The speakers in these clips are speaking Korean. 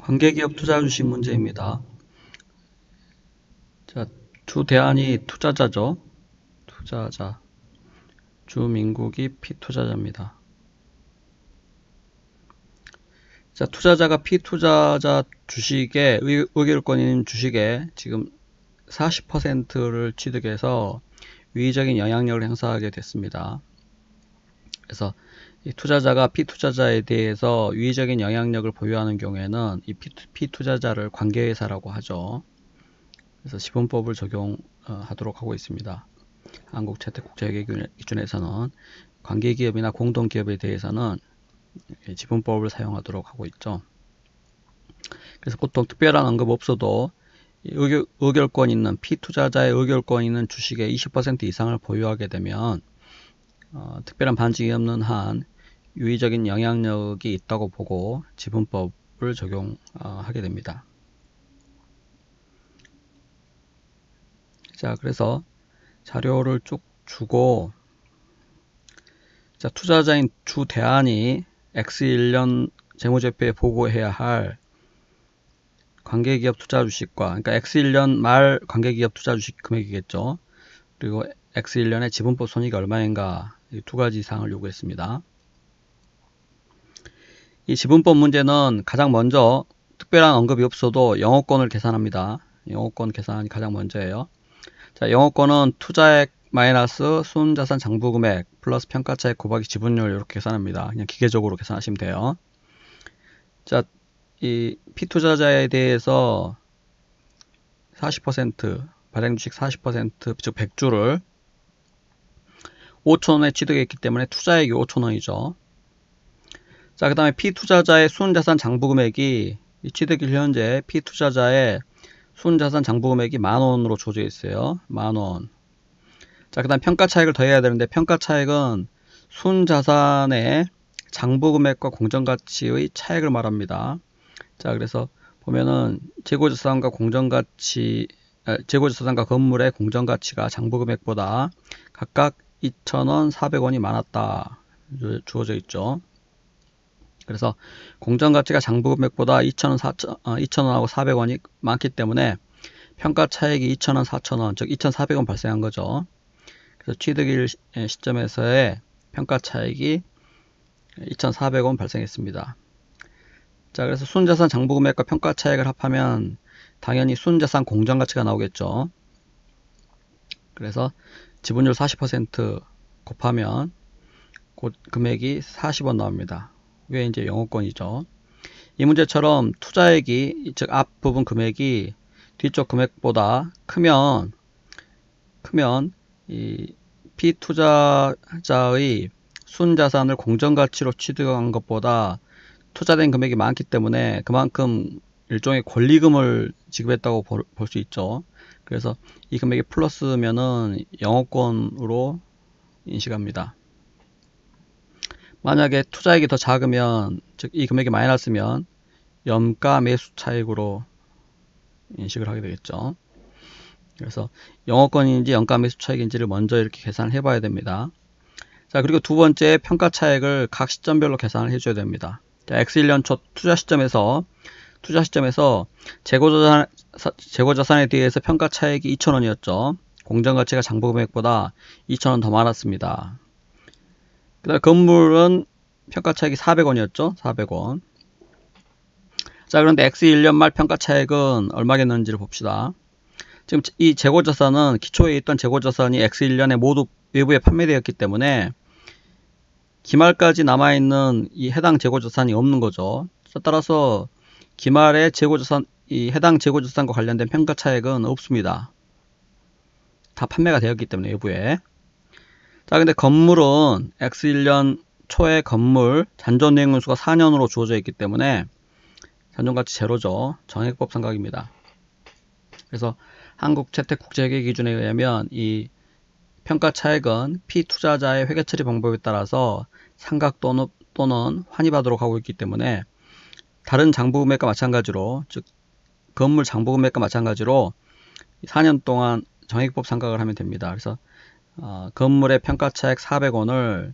관계기업 투자 주식 문제입니다. 자, 주 대안이 투자자죠. 투자자. 주민국이 피투자자입니다. 자, 투자자가 피투자자 주식에 의결권인 주식에 지금 40%를 취득해서 위의적인 영향력을 행사하게 됐습니다. 그래서 이 투자자가 피투자자에 대해서 위의적인 영향력을 보유하는 경우에는 이 피투자자를 관계회사라고 하죠. 그래서 시범법을 적용하도록 하고 있습니다. 한국채택국제회계 기준에서는 관계기업이나 공동기업에 대해서는 지분법을 사용하도록 하고 있죠. 그래서 보통 특별한 언급 없어도 의결권 있는 피투자자의 의결권 있는 주식의 20% 이상을 보유하게 되면 특별한 반증이 없는 한 유의적인 영향력이 있다고 보고 지분법을 적용하게 됩니다. 자, 그래서 자료를 쭉 주고, 자, 투자자인 주 대안이 X1년 재무제표에 보고해야 할 관계기업 투자 주식과, 그러니까 X1년 말 관계기업 투자 주식 금액이겠죠. 그리고 X1년의 지분법 손익이 얼마인가, 이 두 가지 사항을 요구했습니다. 이 지분법 문제는 가장 먼저 특별한 언급이 없어도 영업권을 계산합니다. 영업권 계산이 가장 먼저예요. 자, 영업권은 투자액 마이너스 순자산 장부금액 플러스 평가차액 곱하기 지분율 이렇게 계산합니다. 그냥 기계적으로 계산하시면 돼요. 자, 이 피투자자에 대해서 40% 발행주식 40% 즉 100주를 5,000원에 취득했기 때문에 투자액이 5,000원이죠. 자, 그 다음에 피투자자의 순자산 장부금액이 취득일 현재 피투자자의 순자산 장부금액이 10,000원으로 주어져 있어요. 10,000원. 자, 그 다음 평가차익을 더해야 되는데 평가차익은 순자산의 장부금액과 공정가치의 차액을 말합니다. 자, 그래서 보면은 재고자산과 재고자산과 건물의 공정가치가 장부금액보다 각각 2,000원, 400원이 많았다 주어져 있죠. 그래서 공정가치가 장부금액보다 2,000원하고 400원이 많기 때문에 평가차익이 2,000원, 4,000원, 즉 2,400원 발생한 거죠. 그래서 취득일 시점에서의 평가차익이 2,400원 발생했습니다. 자, 그래서 순자산 장부금액과 평가차익을 합하면 당연히 순자산 공정가치가 나오겠죠. 그래서 지분율 40% 곱하면 금액이 40원 나옵니다. 이게 이제 영업권이죠. 이 문제처럼 투자액이, 즉 앞부분 금액이 뒤쪽 금액보다 크면 이 피투자자의 순자산을 공정가치로 취득한 것보다 투자된 금액이 많기 때문에 그만큼 일종의 권리금을 지급했다고 볼 수 있죠. 그래서 이 금액이 플러스면은 영업권으로 인식합니다. 만약에 투자액이 더 작으면, 즉 이 금액이 마이너스면 염가 매수 차익으로 인식을 하게 되겠죠. 그래서 영업권인지 염가 매수 차익인지를 먼저 이렇게 계산을 해봐야 됩니다. 자, 그리고 두 번째 평가 차익을 각 시점별로 계산을 해줘야 됩니다. 자, X1년 초 투자 시점에서 재고자산에 대해서 평가 차익이 2,000원이었죠. 공정가치가 장부금액보다 2,000원 더 많았습니다. 그 다음에 건물은 평가차익이 400원이었죠. 400원. 자, 그런데 X1년 말 평가차익은 얼마겠는지를 봅시다. 지금 이 재고자산은 기초에 있던 재고자산이 X1년에 모두 외부에 판매되었기 때문에 기말까지 남아있는 이 해당 재고자산이 없는 거죠. 따라서 기말에 이 해당 재고자산과 관련된 평가차익은 없습니다. 다 판매가 되었기 때문에 외부에. 자, 근데 건물은 X1년 초에 건물 잔존내용연수가 4년으로 주어져 있기 때문에 잔존가치 제로죠. 정액법 상각입니다. 그래서 한국채택국제회계 기준에 의하면 이 평가차익은 피투자자의 회계처리 방법에 따라서 상각 또는 환입하도록 하고 있기 때문에 다른 장부금액과 마찬가지로, 즉 건물 장부금액과 마찬가지로 4년 동안 정액법 상각을 하면 됩니다. 그래서 건물의 평가차익 400원을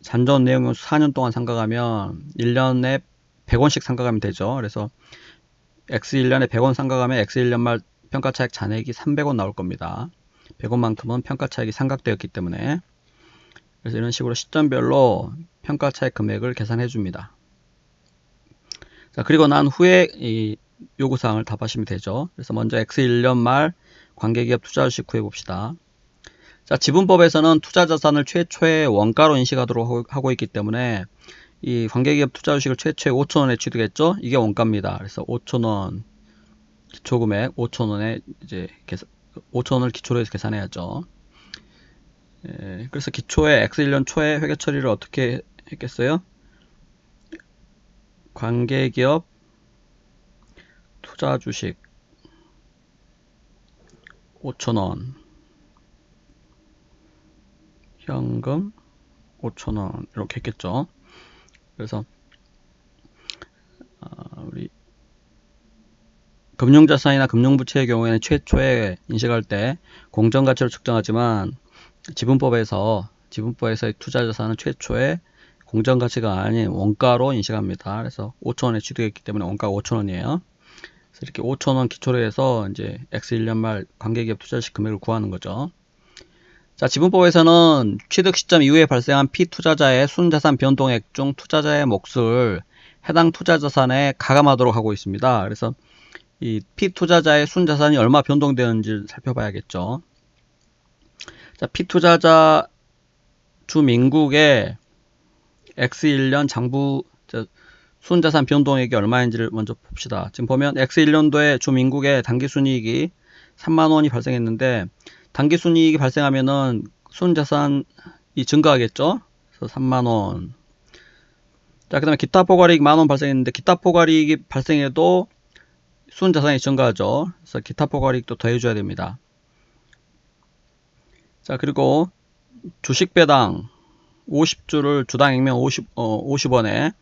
잔존내용연수 4년 동안 상각하면 1년에 100원씩 상각하면 되죠. 그래서 X1년에 100원 상각하면 X1년 말 평가차익 잔액이 300원 나올 겁니다. 100원만큼은 평가차익이 상각되었기 때문에. 그래서 이런 식으로 시점별로 평가차익 금액을 계산해 줍니다. 자, 그리고 난 후에 이 요구사항을 답하시면 되죠. 그래서 먼저 X1년 말 관계기업 투자주식 구해 봅시다. 자, 지분법에서는 투자자산을 최초의 원가로 인식하도록 하고 있기 때문에 이 관계기업 투자주식을 최초에 5,000원에 취득했죠. 이게 원가입니다. 그래서 5,000원 기초금액 5,000원에 이제 5,000원을 기초로 해서 계산해야죠. 예, 그래서 기초에 X1년 초에 회계 처리를 어떻게 했겠어요? 관계기업 투자주식 5,000원, 현금 5,000원 이렇게 했겠죠. 그래서 우리 금융자산이나 금융부채의 경우에는 최초에 인식할 때 공정가치로 측정하지만 지분법에서의 투자자산은 최초에 공정가치가 아닌 원가로 인식합니다. 그래서 5,000원에 취득했기 때문에 원가가 5,000원이에요. 그래서 이렇게 5,000원 기초로 해서 이제 X1년 말 관계기업 투자주식 금액을 구하는 거죠. 자, 지분법에서는 취득 시점 이후에 발생한 피투자자의 순자산 변동액 중 투자자의 몫을 해당 투자자산에 가감하도록 하고 있습니다. 그래서 이 피투자자의 순자산이 얼마 변동되는지 살펴봐야겠죠. 자, 피투자자 주민국의 X1년 장부 순자산 변동액이 얼마인지를 먼저 봅시다. 지금 보면 X1년도에 주민국의 당기순이익이 3만원이 발생했는데 당기순이익이 발생하면은 순자산이 증가하겠죠. 그래서 3만원. 자, 그 다음에 기타 포괄이익 만원 발생했는데 기타 포괄이익이 발생해도 순자산이 증가하죠. 그래서 기타 포괄이익도 더해줘야 됩니다. 자, 그리고 주식배당 50주를 주당 액면 50원에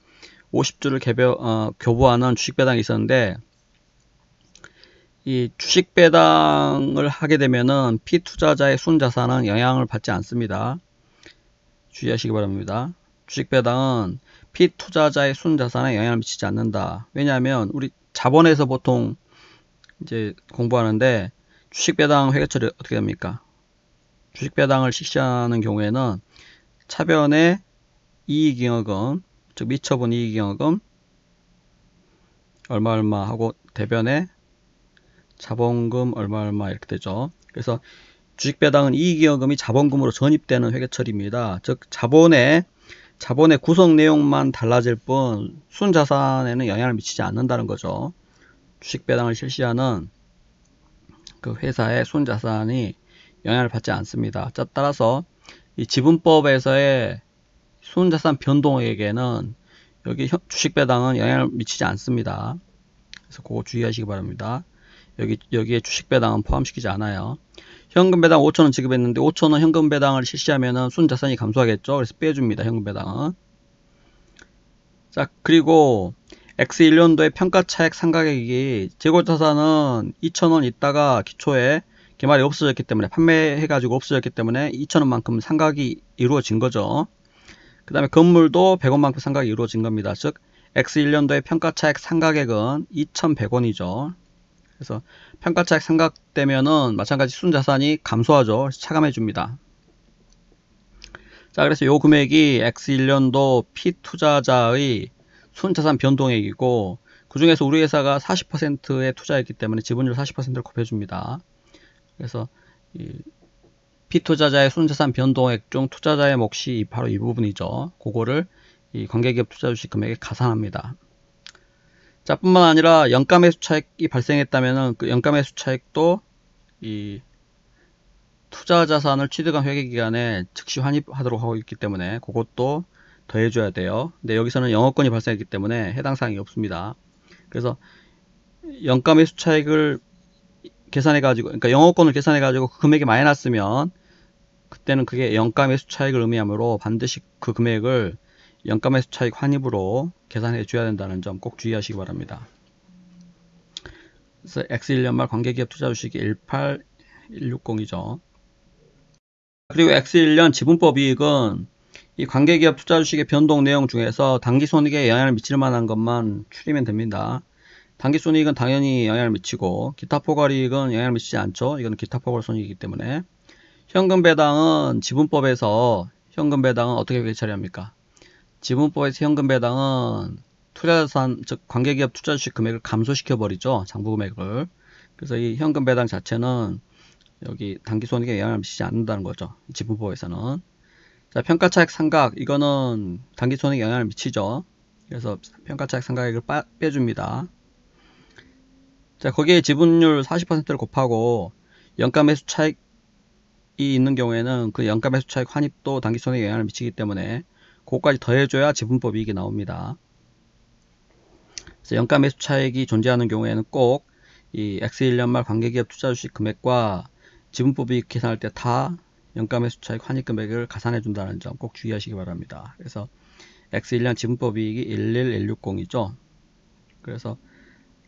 50주를 교부하는 주식배당이 있었는데 이 주식배당을 하게 되면은 피투자자의 순자산은 영향을 받지 않습니다. 주의하시기 바랍니다. 주식배당은 피투자자의 순자산에 영향을 미치지 않는다. 왜냐하면 우리 자본에서 보통 이제 공부하는데 주식배당 회계처리 어떻게 됩니까? 주식배당을 실시하는 경우에는 차변의 이익잉여금, 즉 미처분 이익잉여금 얼마 하고 대변의 자본금 얼마 이렇게 되죠. 그래서 주식배당은 이익잉여금이 자본금으로 전입되는 회계처리입니다. 즉 자본의 구성 내용만 달라질 뿐 순자산에는 영향을 미치지 않는다는 거죠. 주식배당을 실시하는 그 회사의 순자산이 영향을 받지 않습니다. 자, 따라서 이 지분법에서의 순자산 변동액에는 여기 주식배당은 영향을 미치지 않습니다. 그래서 그거 주의하시기 바랍니다. 여기에 주식배당은 포함시키지 않아요. 현금배당 5,000원 지급했는데 5,000원 현금배당을 실시하면은 순자산이 감소하겠죠. 그래서 빼줍니다. 현금배당은. 자, 그리고 X1년도의 평가차익 상각액이 재고자산은 2,000원 있다가 기초에 개말이 없어졌기 때문에 판매해가지고 없어졌기 때문에 2,000원만큼 상각이 이루어진 거죠. 그 다음에 건물도 100원만큼 상각이 이루어진 겁니다. 즉 X1년도의 평가차익 상각액은 2,100원이죠. 그래서 평가차익 상각되면은 마찬가지 순자산이 감소하죠. 그래서 차감해 줍니다. 자, 그래서 요 금액이 X1년도 피투자자의 순자산 변동액이고 그 중에서 우리 회사가 40%에 투자했기 때문에 지분율 40%를 곱해줍니다. 그래서 이 피투자자의 순자산 변동액 중 투자자의 몫이 바로 이 부분이죠. 그거를 이 관계기업 투자주식 금액에 가산합니다. 자, 뿐만 아니라 영가매수 차익이 발생했다면 그 영가매수 차익도 이 투자자산을 취득한 회계기간에 즉시 환입하도록 하고 있기 때문에 그것도 더해줘야 돼요. 근데 여기서는 영업권이 발생했기 때문에 해당 사항이 없습니다. 그래서 영가매수 차익을 계산해가지고, 그러니까 영업권을 계산해가지고 그 금액이 많이 났으면 그때는 그게 영가매수 차익을 의미하므로 반드시 그 금액을 영가매수 차익 환입으로 계산해 줘야 된다는 점 꼭 주의하시기 바랍니다. 그래서 X1년 말 관계기업 투자주식이 18160이죠. 그리고 X1년 지분법 이익은 이 관계기업 투자 주식의 변동 내용 중에서 당기손익에 영향을 미칠 만한 것만 추리면 됩니다. 당기손익은 당연히 영향을 미치고 기타 포괄이익은 영향을 미치지 않죠. 이건 기타 포괄손익이기 때문에. 현금 배당은 지분법에서 현금 배당은 어떻게 처리합니까? 지분법에서 현금 배당은 투자자산, 즉 관계기업 투자 주식 금액을 감소시켜 버리죠. 장부 금액을. 그래서 이 현금 배당 자체는 여기 당기손익에 영향을 미치지 않는다는 거죠. 지분법에서는. 자, 평가차익 상각, 이거는 당기손익에 영향을 미치죠. 그래서 평가차익 상각액을 빼줍니다. 자, 거기에 지분율 40%를 곱하고 연가매수 차익이 있는 경우에는 그 연가매수 차익 환입도 당기손익에 영향을 미치기 때문에 그거까지 더해줘야 지분법 이익이 나옵니다. 그래서 연가매수 차익이 존재하는 경우에는 꼭 이 X1년 말 관계기업 투자 주식 금액과 지분법 이익 계산할 때 다 연가매수 차익 환입 금액을 가산해 준다는 점 꼭 주의하시기 바랍니다. 그래서 X1년 지분법 이익이 11160이죠. 그래서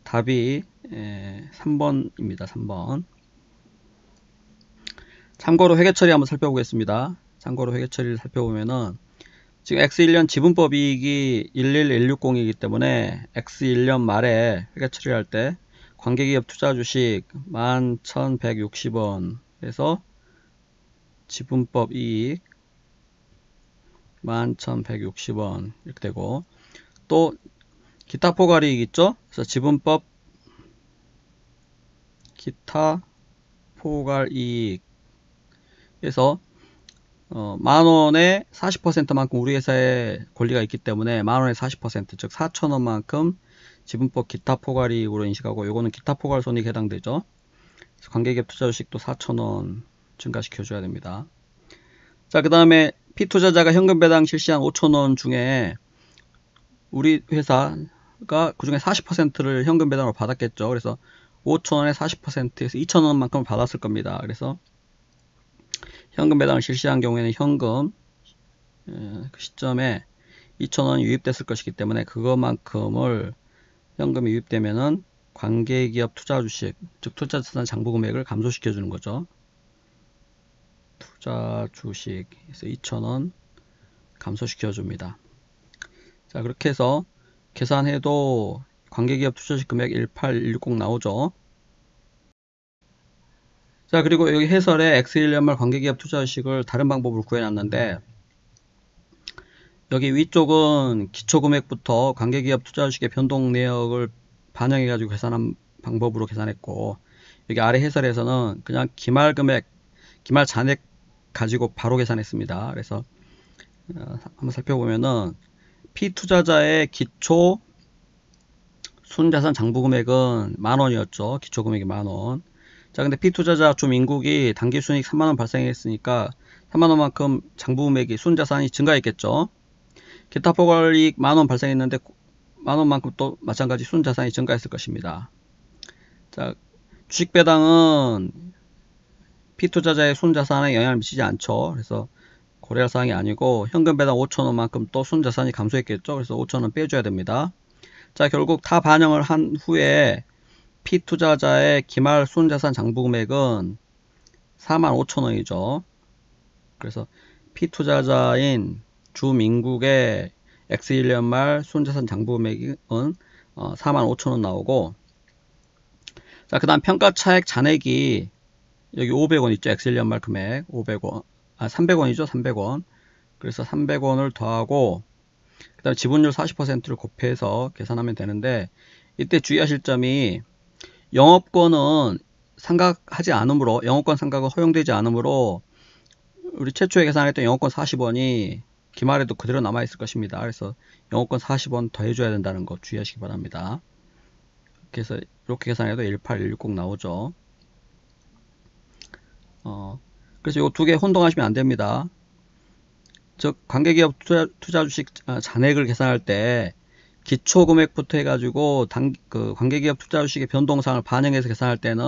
답이 3번입니다. 3번. 참고로 회계처리 한번 살펴보겠습니다. 참고로 회계처리를 살펴보면은 지금 X1년 지분법 이익이 11160이기 때문에 X1년 말에 회계처리할 때 관계기업 투자 주식 11,160원에서 지분법 이익 11,160원 이렇게 되고, 또 기타 포괄이익 있죠? 그래서 지분법 기타 포괄이익에서 만원의 40%만큼 우리 회사에 권리가 있기 때문에 만원의 40%, 즉 4,000원만큼 지분법 기타 포괄이익으로 인식하고, 요거는 기타 포괄 손익에 해당되죠. 그래서 관계기업 투자 주식도 4,000원 증가시켜 줘야 됩니다. 자, 그 다음에 피투자자가 현금 배당 실시한 5,000원 중에 우리 회사가 그 중에 40%를 현금 배당으로 받았겠죠. 그래서 5,000원의 40%에서 2,000원만큼을 받았을 겁니다. 그래서 현금 배당을 실시한 경우에는 현금 그 시점에 2,000원이 유입됐을 것이기 때문에 그것만큼을 현금이 유입되면은 관계기업 투자 주식, 즉 투자자산 장부 금액을 감소시켜 주는 거죠. 투자 주식에서 2,000원 감소시켜 줍니다. 자, 그렇게 해서 계산해도 관계기업 투자주식 금액 18160 나오죠. 자, 그리고 여기 해설에 X1년말 관계기업 투자주식을 다른 방법으로 구해놨는데, 여기 위쪽은 기초금액부터 관계기업 투자주식의 변동 내역을 반영해 가지고 계산한 방법으로 계산했고, 여기 아래 해설에서는 그냥 기말금액, 기말 잔액 가지고 바로 계산했습니다. 그래서 한번 살펴보면은 피투자자의 기초 순자산 장부금액은 만원이었죠. 기초금액이 만원. 자, 근데 피투자자 좀 인국이 당기순이익 3만원 발생했으니까 3만원만큼 장부금액이 순자산이 증가했겠죠. 기타 포괄이익 만원 발생했는데 만원만큼 또 마찬가지 순자산이 증가했을 것입니다. 자, 주식배당은 피투자자의 순자산에 영향을 미치지 않죠. 그래서 고려할 사항이 아니고 현금배당 5,000원만큼 또 순자산이 감소했겠죠. 그래서 5,000원 빼줘야 됩니다. 자, 결국 다 반영을 한 후에 피투자자의 기말 순자산 장부금액은 45,000원이죠. 그래서 피투자자인 주민국의 X1년 말 순자산 장부금액은 45,000원 나오고, 자, 그 다음 평가차액 잔액이 여기 500원 있죠. X1년 말 금액 500원, 300원이죠. 300원. 그래서 300원을 더하고 그 다음에 지분율 40%를 곱해서 계산하면 되는데, 이때 주의하실 점이 영업권은 상각하지 않으므로, 영업권 상각은 허용되지 않으므로 우리 최초에 계산했던 영업권 40원이 기말에도 그대로 남아있을 것입니다. 그래서 영업권 40원 더해줘야 된다는 거 주의하시기 바랍니다. 그래서 이렇게 계산해도 18160 나오죠. 그래서 이 두 개 혼동하시면 안 됩니다. 즉 관계기업 투자 주식 잔액을 계산할 때 기초금액부터 해가지고 관계기업 투자 주식의 변동사항을 반영해서 계산할 때는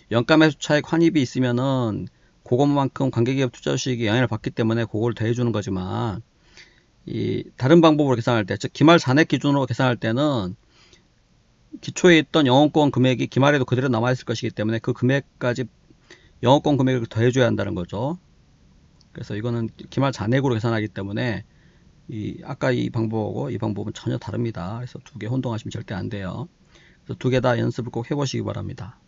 연가매수 차익 환입이 있으면은 그것만큼 관계기업 투자 주식이 영향을 받기 때문에 그걸 더해주는 거지만, 이 다른 방법으로 계산할 때, 즉 기말 잔액 기준으로 계산할 때는 기초에 있던 영업권 금액이 기말에도 그대로 남아있을 것이기 때문에 그 금액까지 영업권 금액을 더해줘야 한다는 거죠. 그래서 이거는 기말 잔액으로 계산하기 때문에 아까 이 방법하고 이 방법은 전혀 다릅니다. 그래서 두 개 혼동하시면 절대 안 돼요. 그래서 두 개 다 연습을 꼭 해보시기 바랍니다.